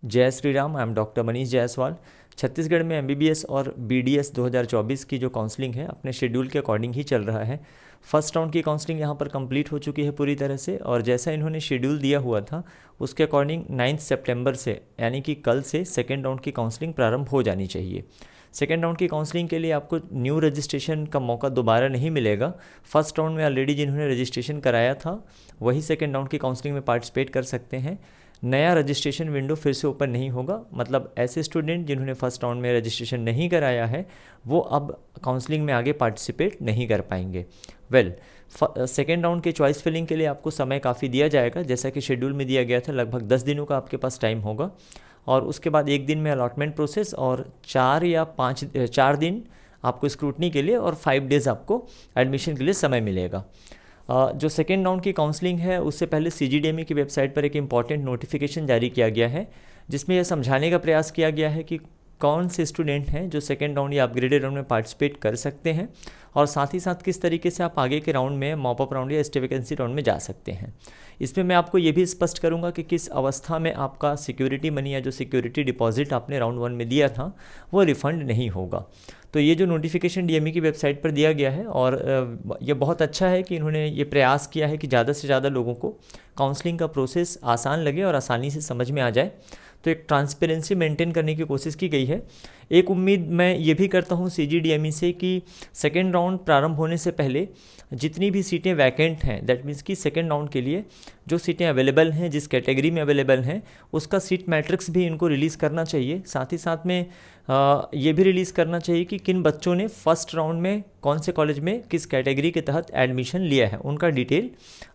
जय Shri Ram. I am doctor Manish Jaiswal. Chhattisgarh में MBBS और बीडीएस 2024 की जो काउंसलिंग है अपने शेड्यूल के अकॉर्डिंग ही चल रहा है। फर्स्ट राउंड की काउंसलिंग यहाँ पर कंप्लीट हो चुकी है पूरी तरह से, और जैसा इन्होंने शेड्यूल दिया हुआ था उसके अकॉर्डिंग 9 सितंबर से यानी कि कल से सेकेंड राउंड की काउंसलिंग प्रारंभ हो जानी चाहिए। सेकेंड राउंड की काउंसलिंग के लिए आपको न्यू रजिस्ट्रेशन का मौका दोबारा नहीं मिलेगा। फर्स्ट राउंड में ऑलरेडी जिन्होंने रजिस्ट्रेशन कराया था वही सेकेंड राउंड की काउंसलिंग में पार्टिसिपेट कर सकते हैं। नया रजिस्ट्रेशन विंडो फिर से ओपन नहीं होगा, मतलब ऐसे स्टूडेंट जिन्होंने फर्स्ट राउंड में रजिस्ट्रेशन नहीं कराया है वो अब काउंसलिंग में आगे पार्टिसिपेट नहीं कर पाएंगे। सेकेंड राउंड के चॉइस फिलिंग के लिए आपको समय काफ़ी दिया जाएगा, जैसा कि शेड्यूल में दिया गया था। लगभग 10 दिनों का आपके पास टाइम होगा, और उसके बाद 1 दिन में अलॉटमेंट प्रोसेस, और 4 दिन आपको स्क्रूटनी के लिए, और 5 डेज़ आपको एडमिशन के लिए समय मिलेगा। जो सेकेंड राउंड की काउंसलिंग है उससे पहले सीजीडीएमई की वेबसाइट पर एक इम्पॉर्टेंट नोटिफिकेशन जारी किया गया है, जिसमें यह समझाने का प्रयास किया गया है कि कौन से स्टूडेंट हैं जो सेकेंड राउंड या अपग्रेडेड राउंड में पार्टिसिपेट कर सकते हैं, और साथ ही साथ किस तरीके से आप आगे के राउंड में मॉप अप राउंड या स्टे वैकेंसी राउंड में जा सकते हैं। इसमें मैं आपको ये भी स्पष्ट करूंगा कि किस अवस्था में आपका सिक्योरिटी मनी या जो सिक्योरिटी डिपॉजिट आपने राउंड 1 में दिया था वो रिफ़ंड नहीं होगा। तो ये जो नोटिफिकेशन डीएमई की वेबसाइट पर दिया गया है, और ये बहुत अच्छा है कि इन्होंने ये प्रयास किया है कि ज़्यादा से ज़्यादा लोगों को काउंसलिंग का प्रोसेस आसान लगे और आसानी से समझ में आ जाए। तो एक ट्रांसपेरेंसी मेंटेन करने की कोशिश की गई है। एक उम्मीद मैं ये भी करता हूँ सीजीडीएमई से कि सेकेंड राउंड प्रारंभ होने से पहले जितनी भी सीटें वैकेंट हैं, दैट मीन्स कि सेकेंड राउंड के लिए जो सीटें अवेलेबल हैं, जिस कैटेगरी में अवेलेबल हैं, उसका सीट मैट्रिक्स भी इनको रिलीज़ करना चाहिए। साथ ही साथ में ये भी रिलीज़ करना चाहिए कि किन बच्चों ने फर्स्ट राउंड में कौन से कॉलेज में किस कैटेगरी के तहत एडमिशन लिया है, उनका डिटेल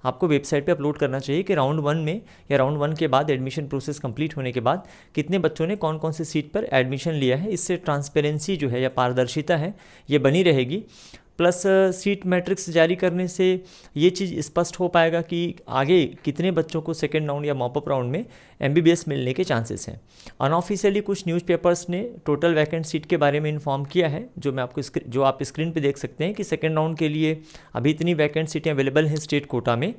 आपको वेबसाइट पे अपलोड करना चाहिए कि राउंड 1 में या राउंड 1 के बाद एडमिशन प्रोसेस कंप्लीट होने के बाद कितने बच्चों ने कौन कौन सी सीट पर एडमिशन लिया है। इससे ट्रांसपेरेंसी जो है या पारदर्शिता है ये बनी रहेगी। प्लस सीट मैट्रिक्स जारी करने से ये चीज़ स्पष्ट हो पाएगा कि आगे कितने बच्चों को सेकेंड राउंड या मॉपअप राउंड में एमबीबीएस मिलने के चांसेस हैं। अनऑफिशियली कुछ न्यूज़पेपर्स ने टोटल वैकेंट सीट के बारे में इन्फॉर्म किया है, जो आप स्क्रीन पे देख सकते हैं कि सेकेंड राउंड के लिए अभी इतनी वैकेंट सीटें अवेलेबल हैं स्टेट कोटा में।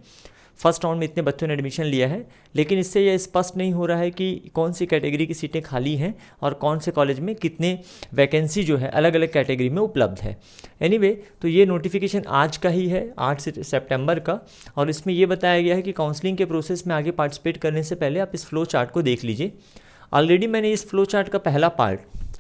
फर्स्ट राउंड में इतने बच्चों ने एडमिशन लिया है, लेकिन इससे यह स्पष्ट नहीं हो रहा है कि कौन सी कैटेगरी की सीटें खाली हैं और कौन से कॉलेज में कितने वैकेंसी जो है अलग अलग कैटेगरी में उपलब्ध है। एनीवे, तो ये नोटिफिकेशन आज का ही है, 8 सितंबर का, और इसमें ये बताया गया है कि काउंसलिंग के प्रोसेस में आगे पार्टिसिपेट करने से पहले आप इस फ्लो चार्ट को देख लीजिए। ऑलरेडी मैंने इस फ्लो चार्ट का पहला पार्ट,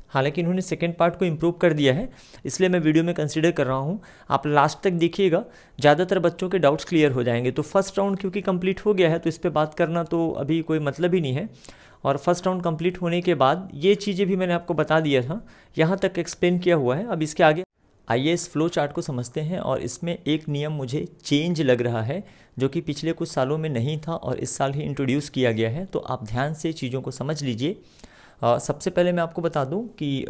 हालांकि इन्होंने सेकेंड पार्ट को इम्प्रूव कर दिया है इसलिए मैं वीडियो में कंसीडर कर रहा हूँ, आप लास्ट तक देखिएगा, ज़्यादातर बच्चों के डाउट्स क्लियर हो जाएंगे। तो फर्स्ट राउंड क्योंकि कंप्लीट हो गया है तो इस पर बात करना तो अभी कोई मतलब ही नहीं है, और फर्स्ट राउंड कंप्लीट होने के बाद ये चीज़ें भी मैंने आपको बता दिया था, यहाँ तक एक्सप्लेन किया हुआ है। अब इसके आगे आइए इस फ्लो चार्ट को समझते हैं, और इसमें एक नियम मुझे चेंज लग रहा है जो कि पिछले कुछ सालों में नहीं था और इस साल ही इंट्रोड्यूस किया गया है, तो आप ध्यान से चीज़ों को समझ लीजिए। सबसे पहले मैं आपको बता दूं कि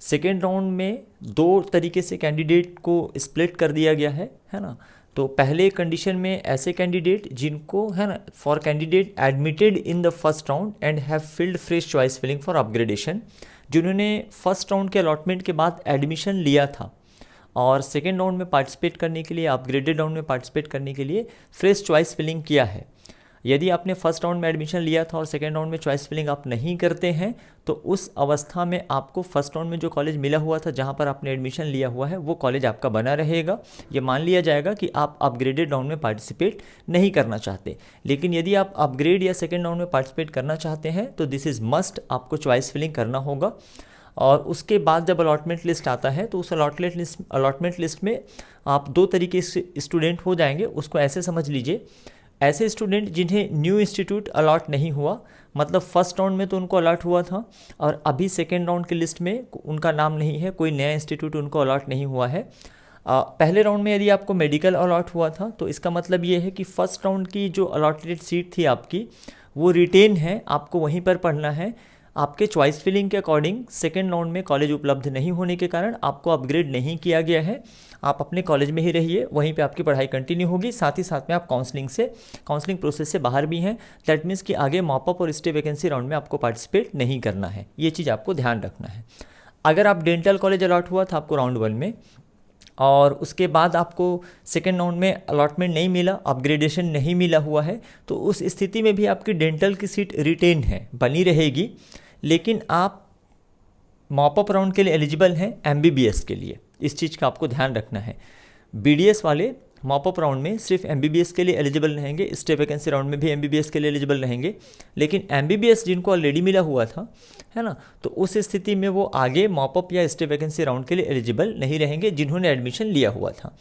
सेकेंड राउंड में 2 तरीके से कैंडिडेट को स्प्लिट कर दिया गया है ना। तो पहले कंडीशन में ऐसे कैंडिडेट जिनको है ना, for candidate admitted in the first round and have filled fresh choice filling for upgradation, जिन्होंने फर्स्ट राउंड के अलॉटमेंट के बाद एडमिशन लिया था और सेकेंड राउंड में पार्टिसिपेट करने के लिए, अपग्रेडेड राउंड में पार्टिसिपेट करने के लिए फ्रेश चॉइस फिलिंग किया है। यदि आपने फर्स्ट राउंड में एडमिशन लिया था और सेकेंड राउंड में चॉइस फिलिंग आप नहीं करते हैं तो उस अवस्था में आपको फर्स्ट राउंड में जो कॉलेज मिला हुआ था जहां पर आपने एडमिशन लिया हुआ है वो कॉलेज आपका बना रहेगा। ये मान लिया जाएगा कि आप अपग्रेडेड राउंड में पार्टिसिपेट नहीं करना चाहते। लेकिन यदि आप अपग्रेड या सेकेंड राउंड में पार्टिसिपेट करना चाहते हैं तो दिस इज़ मस्ट, आपको चॉइस फिलिंग करना होगा। और उसके बाद जब अलॉटमेंट लिस्ट आता है तो उस अलॉटमेंट लिस्ट में आप 2 तरीके से स्टूडेंट हो जाएंगे। उसको ऐसे समझ लीजिए, ऐसे स्टूडेंट जिन्हें न्यू इंस्टीट्यूट अलॉट नहीं हुआ, मतलब फर्स्ट राउंड में तो उनको अलॉट हुआ था और अभी सेकेंड राउंड की लिस्ट में उनका नाम नहीं है, कोई नया इंस्टीट्यूट उनको अलॉट नहीं हुआ है। पहले राउंड में यदि आपको मेडिकल अलॉट हुआ था तो इसका मतलब ये है कि फर्स्ट राउंड की जो अलॉटेड सीट थी आपकी वो रिटेन है, आपको वहीं पर पढ़ना है। आपके चॉइस फिलिंग के अकॉर्डिंग सेकेंड राउंड में कॉलेज उपलब्ध नहीं होने के कारण आपको अपग्रेड नहीं किया गया है। आप अपने कॉलेज में ही रहिए, वहीं पे आपकी पढ़ाई कंटिन्यू होगी। साथ ही साथ में आप काउंसलिंग प्रोसेस से बाहर भी हैं। दैट मीन्स कि आगे मॉपअप और स्टे वैकेंसी राउंड में आपको पार्टिसिपेट नहीं करना है, ये चीज़ आपको ध्यान रखना है। अगर आप डेंटल कॉलेज अलॉट हुआ था आपको राउंड 1 में और उसके बाद आपको सेकेंड राउंड में अलॉटमेंट नहीं मिला, अपग्रेडेशन नहीं मिला हुआ है, तो उस स्थिति में भी आपकी डेंटल की सीट रिटेन है, बनी रहेगी, लेकिन आप मॉपअप राउंड के लिए एलिजिबल हैं एमबीबीएस के लिए। इस चीज़ का आपको ध्यान रखना है। बीडीएस वाले मॉपअप राउंड में सिर्फ एमबीबीएस के लिए एलिजिबल रहेंगे, स्टे वैकेंसी राउंड में भी एमबीबीएस के लिए एलिजिबल रहेंगे, लेकिन एमबीबीएस जिनको ऑलरेडी मिला हुआ था, है ना, तो उस स्थिति में वो आगे मॉपअप या स्टे वैकेंसी राउंड के लिए एलिजिबल नहीं रहेंगे जिन्होंने एडमिशन लिया हुआ था।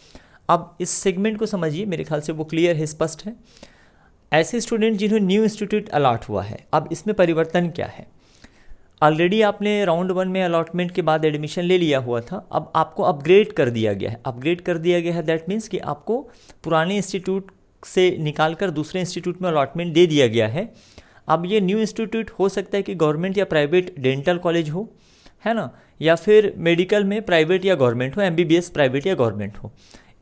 अब इस सेगमेंट को समझिए, मेरे ख्याल से वो क्लियर है, स्पष्ट है। ऐसे स्टूडेंट जिन्होंने न्यू इंस्टीट्यूट अलॉट हुआ है, अब इसमें परिवर्तन क्या है? ऑलरेडी आपने राउंड 1 में अलॉटमेंट के बाद एडमिशन ले लिया हुआ था, अब आपको अपग्रेड कर दिया गया है। अपग्रेड कर दिया गया है दैट मीन्स कि आपको पुराने इंस्टीट्यूट से निकाल कर दूसरे इंस्टीट्यूट में अलॉटमेंट दे दिया गया है। अब ये न्यू इंस्टीट्यूट हो सकता है कि गवर्नमेंट या प्राइवेट डेंटल कॉलेज हो, है ना, या फिर मेडिकल में प्राइवेट या गवर्नमेंट हो, एमबीबीएस प्राइवेट या गवर्नमेंट हो।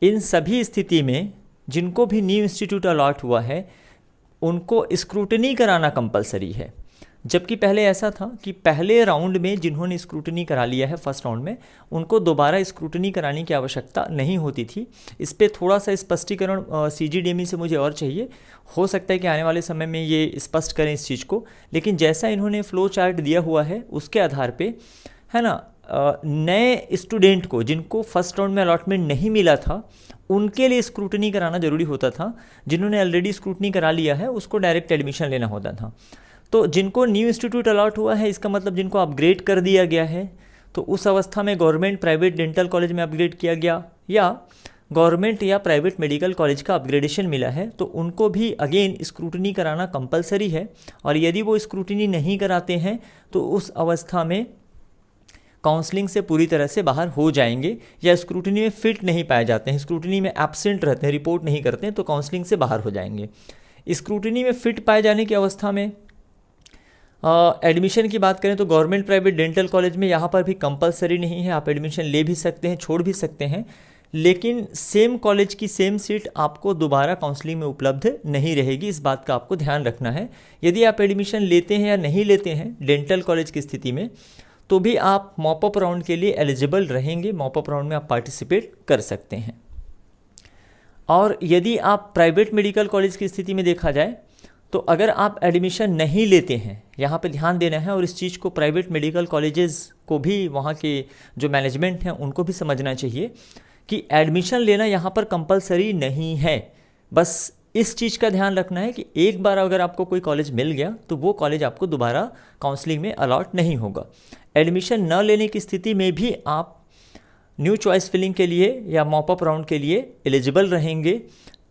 इन सभी स्थिति में जिनको भी न्यू इंस्टीट्यूट अलॉट हुआ है उनको स्क्रूटनी कराना कंपलसरी है। जबकि पहले ऐसा था कि पहले राउंड में जिन्होंने स्क्रूटनी करा लिया है फर्स्ट राउंड में, उनको दोबारा स्क्रूटनी कराने की आवश्यकता नहीं होती थी। इस पर थोड़ा सा स्पष्टीकरण सीजीडीएमई से मुझे और चाहिए। हो सकता है कि आने वाले समय में ये स्पष्ट करें इस चीज़ को, लेकिन जैसा इन्होंने फ्लो चार्ट दिया हुआ है उसके आधार पे, है ना, नए स्टूडेंट को जिनको फर्स्ट राउंड में अलॉटमेंट नहीं मिला था उनके लिए स्क्रूटनी कराना ज़रूरी होता था। जिन्होंने ऑलरेडी स्क्रूटनी करा लिया है उसको डायरेक्ट एडमिशन लेना होता था। तो जिनको न्यू इंस्टीट्यूट अलॉट हुआ है, इसका मतलब जिनको अपग्रेड कर दिया गया है, तो उस अवस्था में गवर्नमेंट प्राइवेट डेंटल कॉलेज में अपग्रेड किया गया या गवर्नमेंट या प्राइवेट मेडिकल कॉलेज का अपग्रेडेशन मिला है, तो उनको भी अगेन स्क्रूटनी कराना कंपलसरी है। और यदि वो स्क्रूटनी नहीं कराते हैं तो उस अवस्था में काउंसलिंग से पूरी तरह से बाहर हो जाएंगे, या स्क्रूटनी में फिट नहीं पाए जाते हैं, स्क्रूटनी में एब्सेंट रहते हैं, रिपोर्ट नहीं करते हैं, तो काउंसलिंग से बाहर हो जाएंगे। स्क्रूटनी में फिट पाए जाने की अवस्था में एडमिशन की बात करें तो गवर्नमेंट प्राइवेट डेंटल कॉलेज में यहाँ पर भी कंपलसरी नहीं है, आप एडमिशन ले भी सकते हैं, छोड़ भी सकते हैं, लेकिन सेम कॉलेज की सेम सीट आपको दोबारा काउंसलिंग में उपलब्ध नहीं रहेगी। इस बात का आपको ध्यान रखना है। यदि आप एडमिशन लेते हैं या नहीं लेते हैं डेंटल कॉलेज की स्थिति में, तो भी आप मॉपअप राउंड के लिए एलिजिबल रहेंगे, मॉपअप राउंड में आप पार्टिसिपेट कर सकते हैं। और यदि आप प्राइवेट मेडिकल कॉलेज की स्थिति में देखा जाए तो अगर आप एडमिशन नहीं लेते हैं, यहाँ पे ध्यान देना है, और इस चीज़ को प्राइवेट मेडिकल कॉलेजेस को भी, वहाँ के जो मैनेजमेंट हैं उनको भी समझना चाहिए कि एडमिशन लेना यहाँ पर कंपलसरी नहीं है। बस इस चीज़ का ध्यान रखना है कि एक बार अगर आपको कोई कॉलेज मिल गया तो वो कॉलेज आपको दोबारा काउंसलिंग में अलॉट नहीं होगा। एडमिशन न लेने की स्थिति में भी आप न्यू चॉइस फिलिंग के लिए या मॉपअप राउंड के लिए एलिजिबल रहेंगे।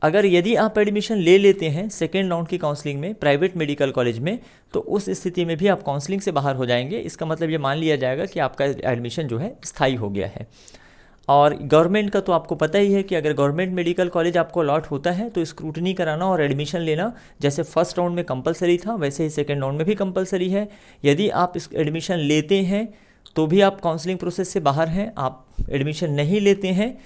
अगर यदि आप एडमिशन ले लेते हैं सेकेंड राउंड की काउंसलिंग में प्राइवेट मेडिकल कॉलेज में, तो उस स्थिति में भी आप काउंसलिंग से बाहर हो जाएंगे। इसका मतलब ये मान लिया जाएगा कि आपका एडमिशन जो है स्थायी हो गया है। और गवर्नमेंट का तो आपको पता ही है कि अगर गवर्नमेंट मेडिकल कॉलेज आपको अलॉट होता है तो स्क्रूटनी कराना और एडमिशन लेना जैसे फर्स्ट राउंड में कंपलसरी था वैसे ही सेकेंड राउंड में भी कंपलसरी है। यदि आप इस एडमिशन लेते हैं तो भी आप काउंसलिंग प्रोसेस से बाहर हैं, आप एडमिशन नहीं लेते हैं,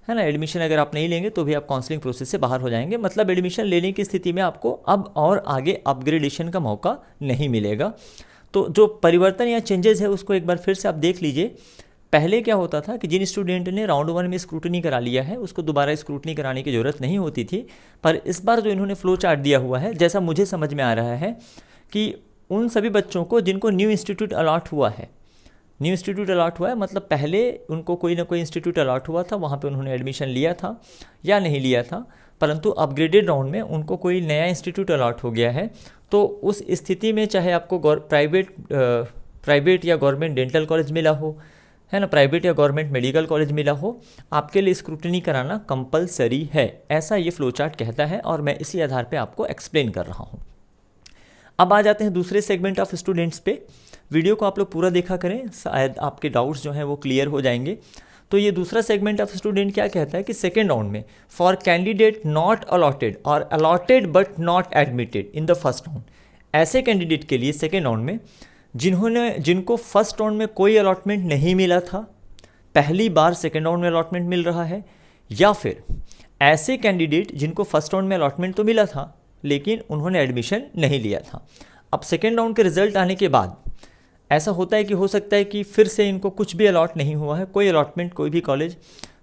है ना, एडमिशन अगर आप नहीं लेंगे तो भी आप काउंसलिंग प्रोसेस से बाहर हो जाएंगे। मतलब एडमिशन लेने की स्थिति में आपको अब और आगे अपग्रेडेशन का मौका नहीं मिलेगा। तो जो परिवर्तन या चेंजेस है उसको एक बार फिर से आप देख लीजिए। पहले क्या होता था कि जिन स्टूडेंट ने राउंड 1 में स्क्रूटनी करा लिया है उसको दोबारा स्क्रूटनी कराने की ज़रूरत नहीं होती थी, पर इस बार जो इन्होंने फ्लो चार्ट दिया हुआ है, जैसा मुझे समझ में आ रहा है कि उन सभी बच्चों को जिनको न्यू इंस्टीट्यूट अलॉट हुआ है, न्यू इंस्टीट्यूट अलॉट हुआ है मतलब पहले उनको कोई ना कोई इंस्टीट्यूट अलॉट हुआ था, वहाँ पे उन्होंने एडमिशन लिया था या नहीं लिया था, परंतु अपग्रेडेड राउंड में उनको कोई नया इंस्टीट्यूट अलॉट हो गया है, तो उस स्थिति में चाहे आपको प्राइवेट या गवर्नमेंट डेंटल कॉलेज मिला हो, है ना, प्राइवेट या गवर्नमेंट मेडिकल कॉलेज मिला हो, आपके लिए स्क्रूटनी कराना कंपलसरी है, ऐसा ये फ्लो चार्ट कहता है और मैं इसी आधार पे आपको एक्सप्लेन कर रहा हूँ। अब आ जाते हैं दूसरे सेगमेंट ऑफ स्टूडेंट्स पे। वीडियो को आप लोग पूरा देखा करें, शायद आपके डाउट्स जो हैं वो क्लियर हो जाएंगे। तो ये दूसरा सेगमेंट ऑफ स्टूडेंट क्या कहता है कि सेकेंड राउंड में फॉर कैंडिडेट नॉट अलॉटेड और allotted but not admitted in the first round, ऐसे कैंडिडेट के लिए सेकेंड राउंड में जिनको फर्स्ट राउंड में कोई अलॉटमेंट नहीं मिला था, पहली बार सेकेंड राउंड में अलॉटमेंट मिल रहा है, या फिर ऐसे कैंडिडेट जिनको फर्स्ट राउंड में अलॉटमेंट तो मिला था लेकिन उन्होंने एडमिशन नहीं लिया था। अब सेकेंड राउंड के रिजल्ट आने के बाद ऐसा होता है कि हो सकता है कि फिर से इनको कुछ भी अलॉट नहीं हुआ है, कोई अलॉटमेंट कोई भी कॉलेज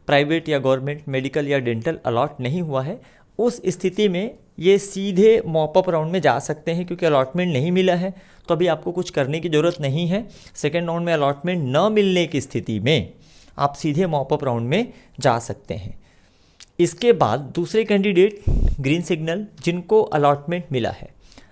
प्राइवेट या गवर्नमेंट मेडिकल या डेंटल अलॉट नहीं हुआ है, उस स्थिति में ये सीधे मॉप अप राउंड में जा सकते हैं, क्योंकि अलॉटमेंट नहीं मिला है तो अभी आपको कुछ करने की ज़रूरत नहीं है। सेकेंड राउंड में अलॉटमेंट न मिलने की स्थिति में आप सीधे मॉप अप राउंड में जा सकते हैं। इसके बाद दूसरे कैंडिडेट ग्रीन सिग्नल जिनको अलॉटमेंट मिला है।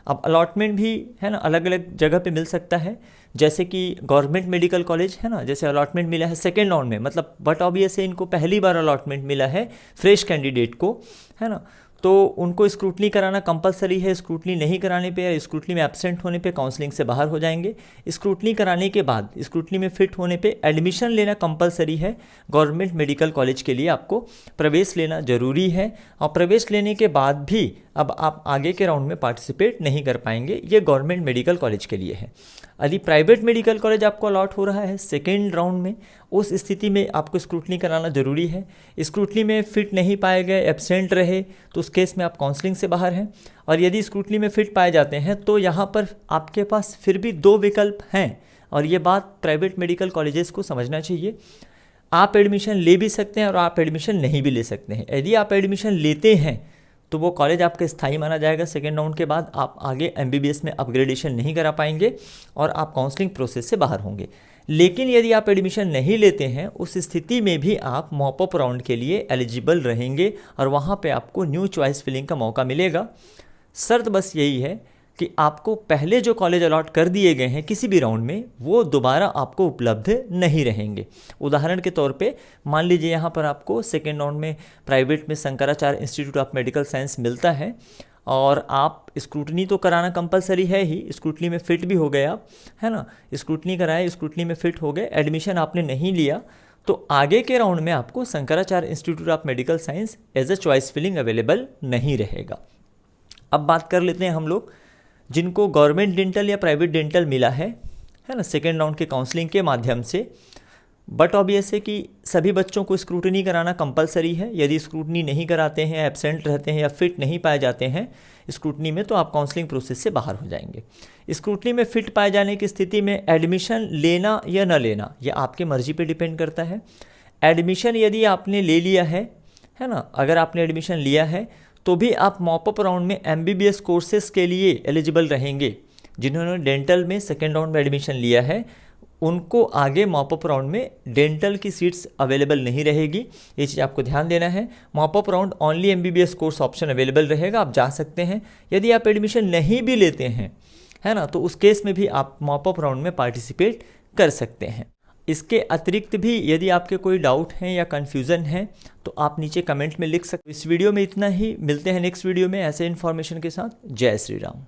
अब अलॉटमेंट भी है ना अलग अलग जगह पे मिल सकता है, जैसे कि गवर्नमेंट मेडिकल कॉलेज है ना, जैसे अलॉटमेंट मिला है सेकेंड राउंड में, मतलब बट ऑब्वियस है इनको पहली बार अलॉटमेंट मिला है फ्रेश कैंडिडेट को, है ना, तो उनको स्क्रूटनी कराना कंपलसरी है। स्क्रूटनी नहीं कराने पे या स्क्रूटनी में एब्सेंट होने पे काउंसलिंग से बाहर हो जाएंगे। स्क्रूटनी कराने के बाद स्क्रूटनी में फिट होने पे एडमिशन लेना कंपलसरी है। गवर्नमेंट मेडिकल कॉलेज के लिए आपको प्रवेश लेना ज़रूरी है, और प्रवेश लेने के बाद भी अब आप आगे के राउंड में पार्टिसिपेट नहीं कर पाएंगे। ये गवर्नमेंट मेडिकल कॉलेज के लिए है। यदि प्राइवेट मेडिकल कॉलेज आपको अलॉट हो रहा है सेकेंड राउंड में, उस स्थिति में आपको स्क्रूटनी कराना ज़रूरी है। स्क्रूटनी में फिट नहीं पाए गए, एब्सेंट रहे, तो उस केस में आप काउंसलिंग से बाहर हैं। और यदि स्क्रूटनी में फिट पाए जाते हैं तो यहाँ पर आपके पास फिर भी 2 विकल्प हैं, और ये बात प्राइवेट मेडिकल कॉलेजेस को समझना चाहिए। आप एडमिशन ले भी सकते हैं और आप एडमिशन नहीं भी ले सकते हैं। यदि आप एडमिशन लेते हैं तो वो कॉलेज आपका स्थायी माना जाएगा। सेकेंड राउंड के बाद आप आगे MBBS में अपग्रेडेशन नहीं करा पाएंगे और आप काउंसलिंग प्रोसेस से बाहर होंगे। लेकिन यदि आप एडमिशन नहीं लेते हैं, उस स्थिति में भी आप मॉप अप राउंड के लिए एलिजिबल रहेंगे और वहाँ पे आपको न्यू चॉइस फिलिंग का मौका मिलेगा। शर्त बस यही है कि आपको पहले जो कॉलेज अलॉट कर दिए गए हैं किसी भी राउंड में, वो दोबारा आपको उपलब्ध नहीं रहेंगे। उदाहरण के तौर पे मान लीजिए यहाँ पर आपको सेकेंड राउंड में प्राइवेट में Shankaracharya institute of medical science मिलता है, और आप स्क्रूटनी तो कराना कंपलसरी है ही, स्क्रूटनी में फिट भी हो गए आप, है ना, स्क्रूटनी कराए, स्क्रूटनी में फिट हो गए, एडमिशन आपने नहीं लिया, तो आगे के राउंड में आपको Shankaracharya institute of medical science as a choice filling available नहीं रहेगा। अब बात कर लेते हैं हम लोग जिनको गवर्नमेंट डेंटल या प्राइवेट डेंटल मिला है ना, सेकेंड राउंड के काउंसलिंग के माध्यम से। बट ऑब्वियस है कि सभी बच्चों को स्क्रूटनी कराना कंपलसरी है। यदि स्क्रूटनी नहीं कराते हैं, एब्सेंट रहते हैं या फिट नहीं पाए जाते हैं स्क्रूटनी में, तो आप काउंसलिंग प्रोसेस से बाहर हो जाएंगे। स्क्रूटनी में फिट पाए जाने की स्थिति में एडमिशन लेना या न लेना यह आपके मर्जी पे डिपेंड करता है। एडमिशन यदि आपने ले लिया है ना, अगर आपने एडमिशन लिया है तो भी आप मॉप अप राउंड में MBBS कोर्सेज के लिए एलिजिबल रहेंगे। जिन्होंने डेंटल में सेकेंड राउंड में एडमिशन लिया है उनको आगे मॉप अप राउंड में डेंटल की सीट्स अवेलेबल नहीं रहेगी, ये चीज़ आपको ध्यान देना है। Mop up round only MBBS course option available रहेगा, आप जा सकते हैं। यदि आप एडमिशन नहीं भी लेते हैं, है ना, तो उस केस में भी आप मॉप अप राउंड में पार्टिसिपेट कर सकते हैं। इसके अतिरिक्त भी यदि आपके कोई डाउट हैं या कन्फ्यूज़न है तो आप नीचे कमेंट में लिख सकते हैं। इस वीडियो में इतना ही, मिलते हैं नेक्स्ट वीडियो में ऐसे इन्फॉर्मेशन के साथ। जय श्री राम।